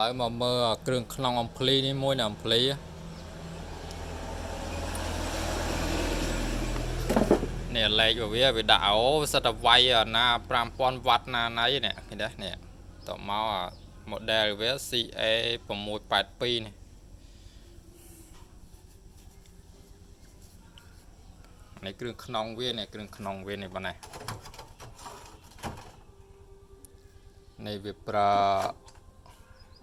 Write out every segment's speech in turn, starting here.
Ở mà mơ kêu không ông pli ní môi nào pli nè lấy của về đảo sát tập vay na pram pon vắt na nấy nè cái đấy nèต่อมาmodel về CA 682នេះនេះគ្រឿងខ្នងវានេះគ្រឿងខ្នងវានេះបងណានេះវាប្រើ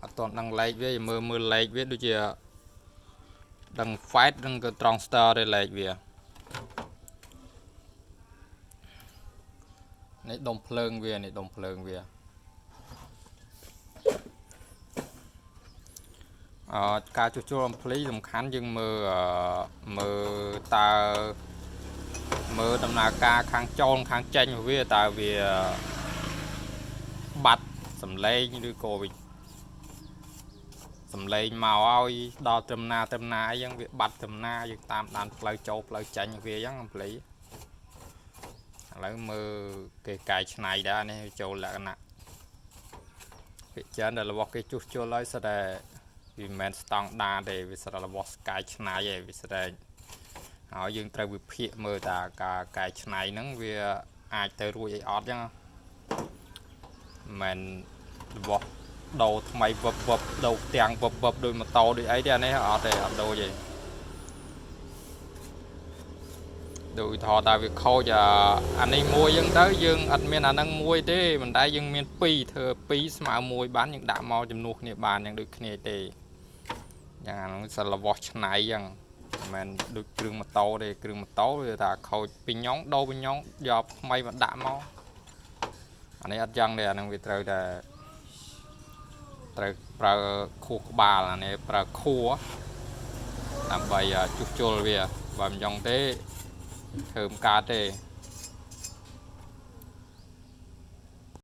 អត់តដឹងលេខវាមើលលេខវាដូចជាដឹង fight ដឹងក៏ strong star ដែរលេខវានេះដុំភ្លើងវានេះដុំភ្លើងវាការជួសជុលអំភ្លីសំខាន់យើងមើលតើមើលដំណើរការខាងចូលខាងចេញរបស់វាតើវាបាត់សម្លេងឬក៏វាសម្លេងមកឲ្យដល់ត្រឹមណាអីចឹងវាបាត់ត្រឹមណាយើងតាមដានផ្លូវចូលផ្លូវចេញវាចឹងអំភ្លីឥឡូវមើលគេកែច្នៃដែរនេះចូលលក្ខណៈគេច្រើនតែរបស់គេជួសជុលឲ្យសិតតែវាមិនមែនស្តង់ដារទេវាសិតតែរបស់កែច្នៃឯងវាស្ដែងហើយយើងត្រូវវិភាគមើលតាការកែច្នៃហ្នឹងវាអាចទៅរួចអីអត់ចឹងមិនរបស់ដូរថ្មីវឹបដូរទាំងវឹបដោយម៉ូតូដូចអីទេអានេះអត់ទេអត់ដូរទេដូចថតតែវាខូចអានេះមួយចឹងទៅយើងអត់មានអាហ្នឹងមួយទេមិនដែលយើងមាន2ធ្វើ2ស្មើ1បានយើងដាក់មកជំនួសគ្នាបានយ៉ាងដូចគ្នាទេយ៉ាងអាហ្នឹងសិលរបស់ឆ្នៃចឹងមិនដូចគ្រឿងម៉ូតូទេគ្រឿងម៉ូតូវាថាខូចពីញ៉ងដូរពីញ៉ងយកថ្មីមកដាក់មកអានេះអត់ចឹងទេអាហ្នឹងវាត្រូវតែត្រូវប្រើខួរក្បាលអានេះប្រើខួរដើម្បីជួសជុលវាបើមិនចឹងទេធ្វើមិនកើតទេ